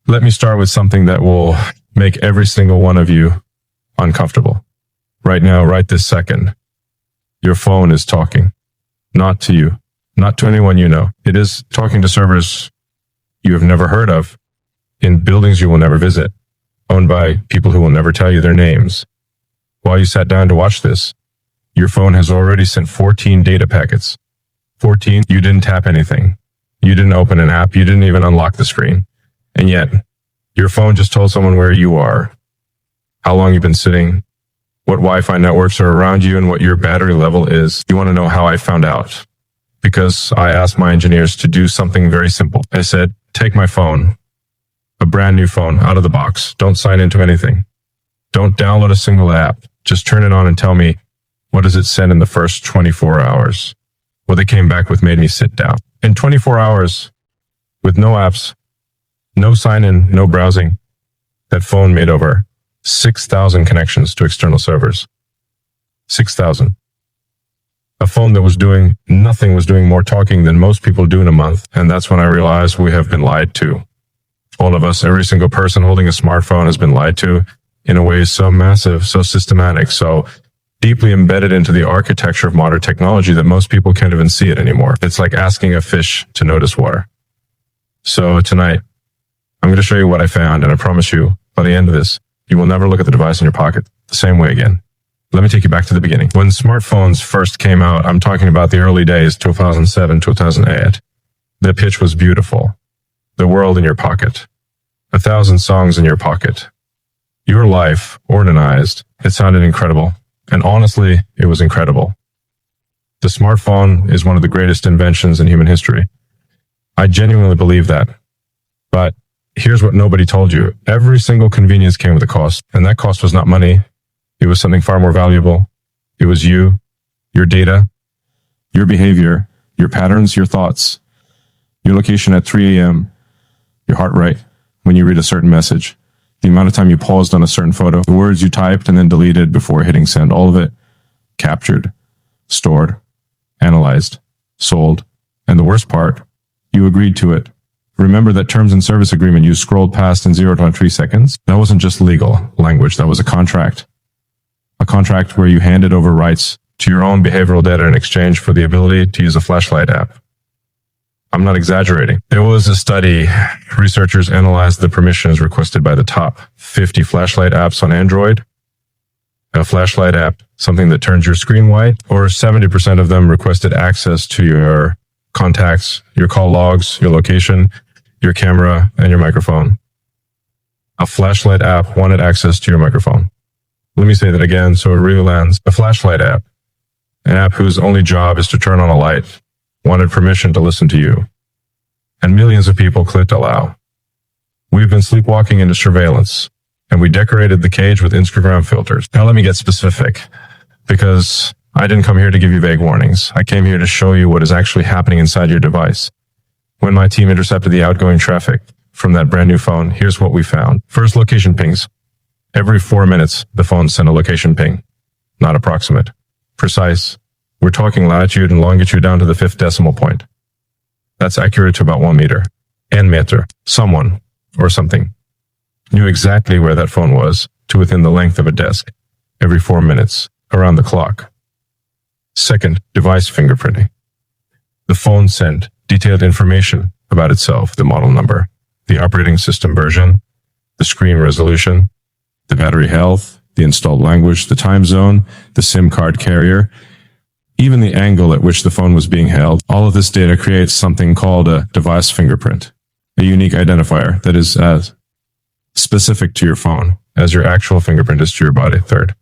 Let me start with something that will make every single one of you uncomfortable. Right now, right this second, your phone is talking. Not to you, not to anyone you know. It is talking to servers you have never heard of, in buildings you will never visit, owned by people who will never tell you their names. While you sat down to watch this, your phone has already sent 14 data packets. 14, you didn't tap anything. You didn't open an app. You didn't even unlock the screen. And yet, your phone just told someone where you are, how long you've been sitting, what Wi-Fi networks are around you, and what your battery level is. You want to know how I found out? Because I asked my engineers to do something very simple. I said, take my phone, a brand new phone, out of the box. Don't sign into anything. Don't download a single app. Just turn it on and tell me, what does it send in the first 24 hours? What they came back with made me sit down. In 24 hours, with no apps, no sign-in, no browsing, that phone made over 6,000 connections to external servers. 6,000. A phone that was doing nothing was doing more talking than most people do in a month. And that's when I realized we have been lied to. All of us, every single person holding a smartphone has been lied to in a way so massive, so systematic, so deeply embedded into the architecture of modern technology that most people can't even see it anymore. It's like asking a fish to notice water. So tonight, I'm going to show you what I found, and I promise you, by the end of this, you will never look at the device in your pocket the same way again. Let me take you back to the beginning. When smartphones first came out, I'm talking about the early days, 2007, 2008. The pitch was beautiful. The world in your pocket. 1,000 songs in your pocket. Your life organized. It sounded incredible. And honestly, it was incredible. The smartphone is one of the greatest inventions in human history. I genuinely believe that. But here's what nobody told you. Every single convenience came with a cost, and that cost was not money. It was something far more valuable. It was you, your data, your behavior, your patterns, your thoughts, your location at 3 a.m., your heart rate when you read a certain message, the amount of time you paused on a certain photo, the words you typed and then deleted before hitting send, all of it captured, stored, analyzed, sold, and the worst part, you agreed to it. Remember that terms and service agreement you scrolled past in 0.3 seconds? That wasn't just legal language, that was a contract. A contract where you handed over rights to your own behavioral data in exchange for the ability to use a flashlight app. I'm not exaggerating. There was a study, researchers analyzed the permissions requested by the top 50 flashlight apps on Android. A flashlight app, something that turns your screen white, or 70% of them requested access to your contacts, your call logs, your location, your camera, and your microphone. A flashlight app wanted access to your microphone. Let me say that again so it really lands. A flashlight app, an app whose only job is to turn on a light, wanted permission to listen to you. And millions of people clicked allow. We've been sleepwalking into surveillance, and we decorated the cage with Instagram filters. Now let me get specific, because I didn't come here to give you vague warnings. I came here to show you what is actually happening inside your device. When my team intercepted the outgoing traffic from that brand new phone, here's what we found. First, location pings. Every 4 minutes, the phone sent a location ping. Not approximate. Precise. We're talking latitude and longitude down to the 5th decimal point. That's accurate to about 1 meter. En meter. Someone, or something, knew exactly where that phone was, to within the length of a desk, every 4 minutes, around the clock. Second, device fingerprinting. The phone sent detailed information about itself, the model number, the operating system version, the screen resolution, the battery health, the installed language, the time zone, the SIM card carrier, even the angle at which the phone was being held. All of this data creates something called a device fingerprint, a unique identifier that is as specific to your phone as your actual fingerprint is to your body. Third,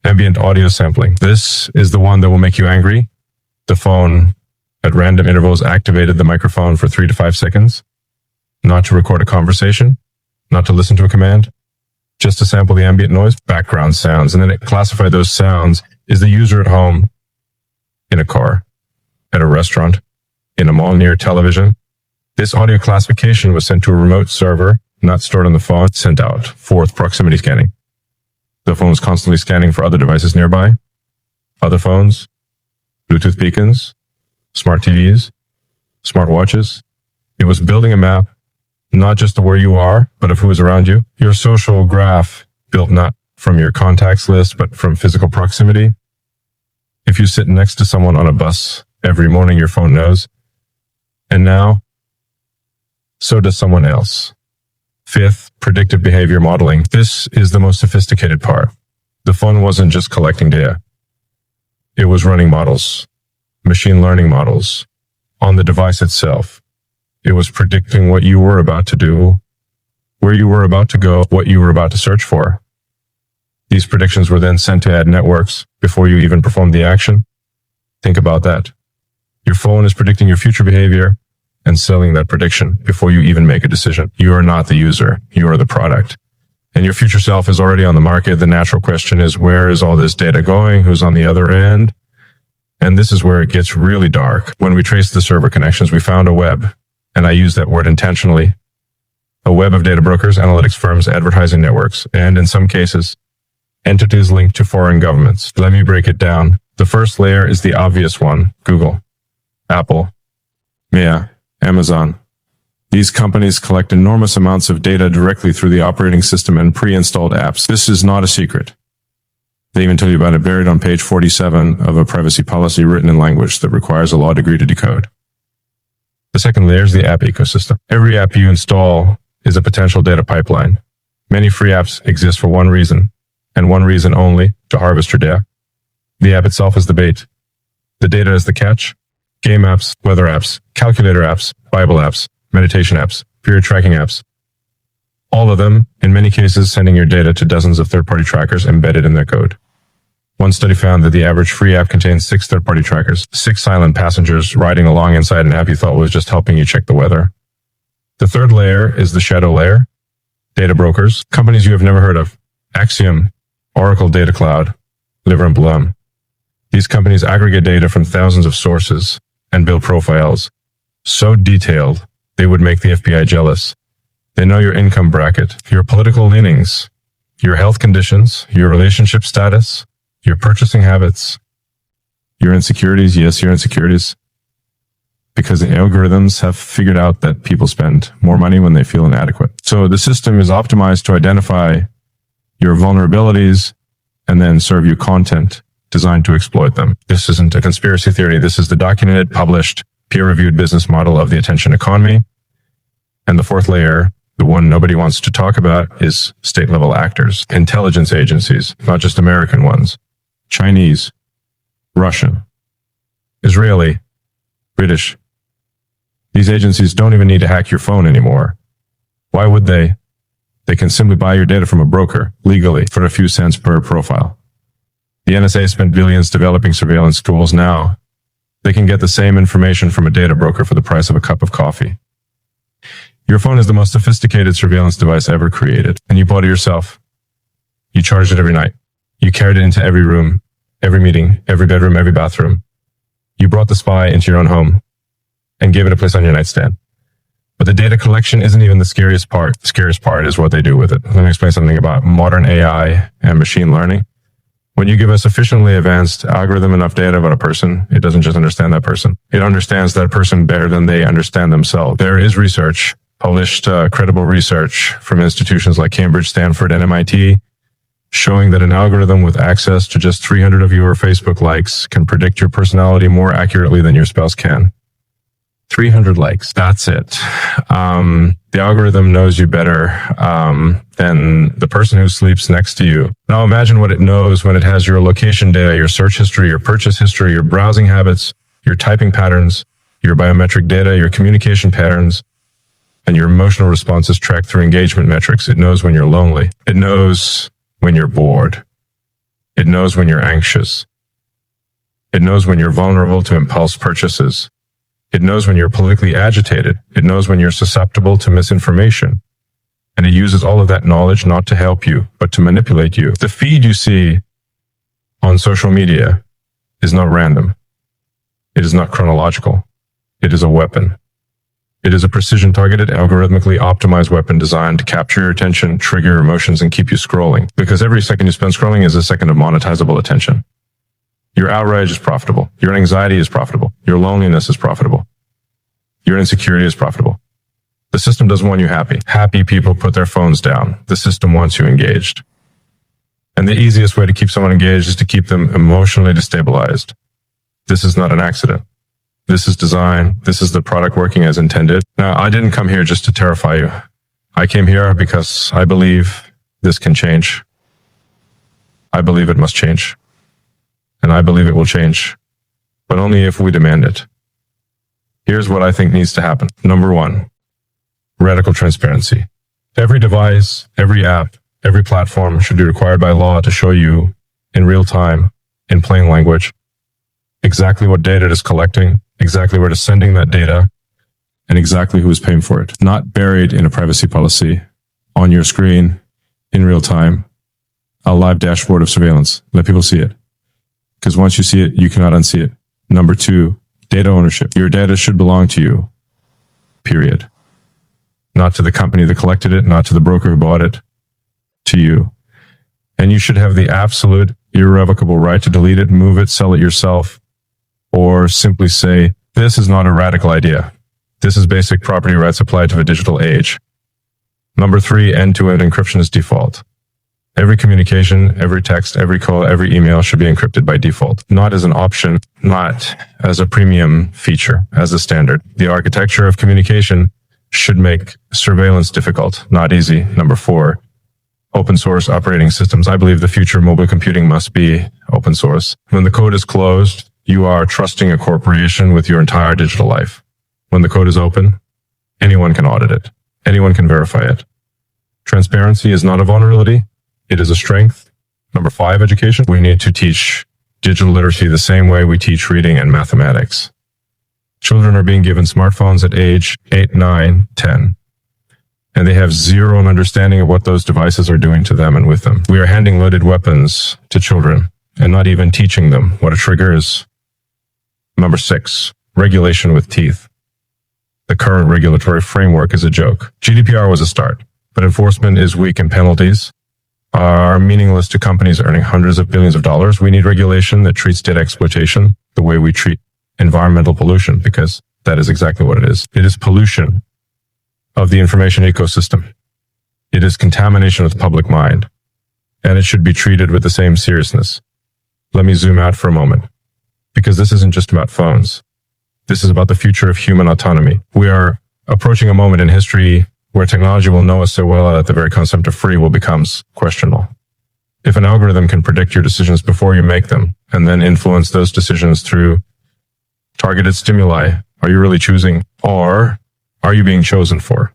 ambient audio sampling. This is the one that will make you angry. The phone, at random intervals, activated the microphone for 3 to 5 seconds, not to record a conversation, not to listen to a command, just to sample the ambient noise, background sounds, and then it classified those sounds. Is the user at home, in a car, at a restaurant, in a mall near television? This audio classification was sent to a remote server, not stored on the phone, sent out. Fourth, proximity scanning. The phone was constantly scanning for other devices nearby, other phones, Bluetooth beacons, smart TVs, smart watches. It was building a map, not just of where you are, but of who is around you. Your social graph built not from your contacts list, but from physical proximity. If you sit next to someone on a bus every morning, your phone knows. And now, so does someone else. Fifth, predictive behavior modeling. This is the most sophisticated part. The phone wasn't just collecting data. It was running models, machine learning models, on the device itself. It was predicting what you were about to do, where you were about to go, what you were about to search for. These predictions were then sent to ad networks before you even performed the action. Think about that. Your phone is predicting your future behavior and selling that prediction before you even make a decision. You are not the user. You are the product. And your future self is already on the market. The natural question is, where is all this data going? Who's on the other end? And this is where it gets really dark. When we traced the server connections, we found a web, and I use that word intentionally, a web of data brokers, analytics firms, advertising networks, and in some cases, entities linked to foreign governments. Let me break it down. The first layer is the obvious one: Google, Apple, Meta, Amazon. These companies collect enormous amounts of data directly through the operating system and pre-installed apps. This is not a secret. They even tell you about it buried on page 47 of a privacy policy written in language that requires a law degree to decode. The second layer is the app ecosystem. Every app you install is a potential data pipeline. Many free apps exist for one reason, and one reason only: to harvest your data. The app itself is the bait. The data is the catch. Game apps, weather apps, calculator apps, Bible apps, meditation apps, period tracking apps. All of them, in many cases, sending your data to dozens of third-party trackers embedded in their code. One study found that the average free app contains 6 third-party trackers, 6 silent passengers riding along inside an app you thought was just helping you check the weather. The third layer is the shadow layer. Data brokers, companies you have never heard of: Axiom, Oracle Data Cloud, Liver and Blum. These companies aggregate data from thousands of sources and build profiles so detailed they would make the FBI jealous. They know your income bracket, your political leanings, your health conditions, your relationship status, your purchasing habits, your insecurities. Yes, your insecurities. Because the algorithms have figured out that people spend more money when they feel inadequate. So the system is optimized to identify your vulnerabilities and then serve you content designed to exploit them. This isn't a conspiracy theory. This is the documented, published, peer-reviewed business model of the attention economy. And the fourth layer, the one nobody wants to talk about, is state-level actors, intelligence agencies, not just American ones, Chinese, Russian, Israeli, British. These agencies don't even need to hack your phone anymore. Why would they? They can simply buy your data from a broker legally for a few cents per profile. The NSA spent billions developing surveillance tools. Now they can get the same information from a data broker for the price of a cup of coffee. Your phone is the most sophisticated surveillance device ever created, and you bought it yourself. You charged it every night. You carried it into every room, every meeting, every bedroom, every bathroom. You brought the spy into your own home and gave it a place on your nightstand. But the data collection isn't even the scariest part. The scariest part is what they do with it. Let me explain something about modern AI and machine learning. When you give a sufficiently advanced algorithm enough data about a person, it doesn't just understand that person. It understands that person better than they understand themselves. There is research, published credible research from institutions like Cambridge, Stanford, and MIT, showing that an algorithm with access to just 300 of your Facebook likes can predict your personality more accurately than your spouse can. 300 likes. That's it. The algorithm knows you better than the person who sleeps next to you. Now imagine what it knows when it has your location data, your search history, your purchase history, your browsing habits, your typing patterns, your biometric data, your communication patterns, and your emotional responses tracked through engagement metrics. It knows when you're lonely. It knows when you're bored. It knows when you're anxious. It knows when you're vulnerable to impulse purchases. It knows when you're politically agitated. It knows when you're susceptible to misinformation. And it uses all of that knowledge not to help you, but to manipulate you. The feed you see on social media is not random. It is not chronological. It is a weapon. It is a precision-targeted, algorithmically optimized weapon designed to capture your attention, trigger your emotions, and keep you scrolling. Because every second you spend scrolling is a second of monetizable attention. Your outrage is profitable. Your anxiety is profitable. Your loneliness is profitable. Your insecurity is profitable. The system doesn't want you happy. Happy people put their phones down. The system wants you engaged. And the easiest way to keep someone engaged is to keep them emotionally destabilized. This is not an accident. This is design. This is the product working as intended. Now, I didn't come here just to terrify you. I came here because I believe this can change. I believe it must change. And I believe it will change, but only if we demand it. Here's what I think needs to happen. Number one, radical transparency. Every device, every app, every platform should be required by law to show you in real time, in plain language, exactly what data it is collecting, exactly where it is sending that data, and exactly who is paying for it. Not buried in a privacy policy on your screen in real time, a live dashboard of surveillance. Let people see it. Because once you see it, you cannot unsee it. Number two, data ownership. Your data should belong to you, period. Not to the company that collected it, not to the broker who bought it, to you. And you should have the absolute irrevocable right to delete it, move it, sell it yourself, or simply say, this is not a radical idea. This is basic property rights applied to a digital age. Number three, end-to-end encryption is default. Every communication, every text, every call, every email should be encrypted by default, not as an option, not as a premium feature, as a standard. The architecture of communication should make surveillance difficult, not easy. Number four, open source operating systems. I believe the future of mobile computing must be open source. When the code is closed, you are trusting a corporation with your entire digital life. When the code is open, anyone can audit it. Anyone can verify it. Transparency is not a vulnerability. It is a strength. Number five, education. We need to teach digital literacy the same way we teach reading and mathematics. Children are being given smartphones at age 8, 9, 10, and they have zero understanding of what those devices are doing to them and with them. We are handing loaded weapons to children and not even teaching them what a trigger is. Number six, regulation with teeth. The current regulatory framework is a joke. GDPR was a start, but enforcement is weak and penalties are meaningless to companies earning hundreds of billions of dollars. We need regulation that treats data exploitation the way we treat environmental pollution, because that is exactly what it is. It is pollution of the information ecosystem. It is contamination of the public mind, and it should be treated with the same seriousness. Let me zoom out for a moment, because this isn't just about phones. This is about the future of human autonomy. We are approaching a moment in history where technology will know us so well that the very concept of free will becomes questionable. If an algorithm can predict your decisions before you make them, and then influence those decisions through targeted stimuli, are you really choosing, or are you being chosen for?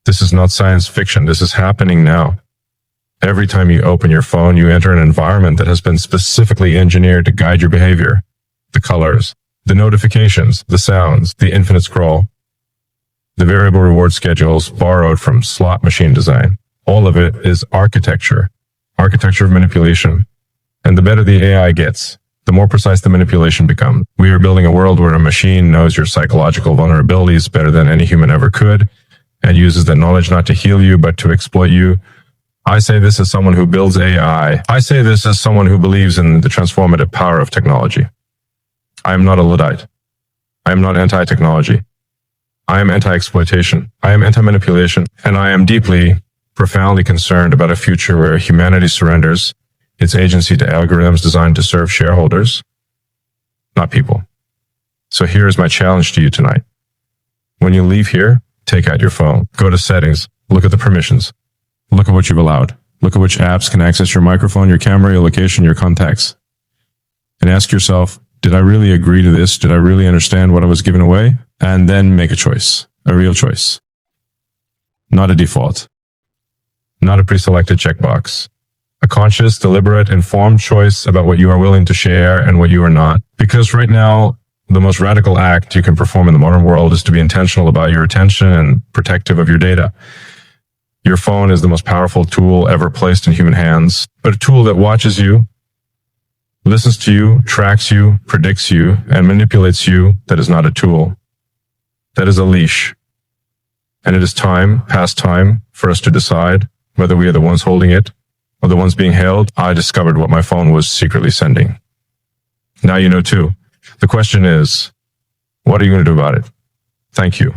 This is not science fiction. This is happening now. Every time you open your phone, you enter an environment that has been specifically engineered to guide your behavior. The colors, the notifications, the sounds, the infinite scroll, the variable reward schedules borrowed from slot machine design. All of it is architecture of manipulation. And the better the AI gets, the more precise the manipulation becomes. We are building a world where a machine knows your psychological vulnerabilities better than any human ever could, and uses that knowledge not to heal you, but to exploit you. I say this as someone who builds AI. I say this as someone who believes in the transformative power of technology. I am not a Luddite. I am not anti-technology. I am anti-exploitation. I am anti-manipulation. And I am deeply, profoundly concerned about a future where humanity surrenders its agency to algorithms designed to serve shareholders, not people. So here is my challenge to you tonight. When you leave here, take out your phone, go to settings, look at the permissions, look at what you've allowed, look at which apps can access your microphone, your camera, your location, your contacts, and ask yourself, did I really agree to this? Did I really understand what I was giving away? And then make a choice, a real choice. Not a default. Not a pre-selected checkbox. A conscious, deliberate, informed choice about what you are willing to share and what you are not. Because right now, the most radical act you can perform in the modern world is to be intentional about your attention and protective of your data. Your phone is the most powerful tool ever placed in human hands, but a tool that watches you, listens to you, tracks you, predicts you, and manipulates you. That is not a tool. That is a leash. And it is time, past time, for us to decide whether we are the ones holding it or the ones being held. I discovered what my phone was secretly sending. Now you know too. The question is, what are you going to do about it? Thank you.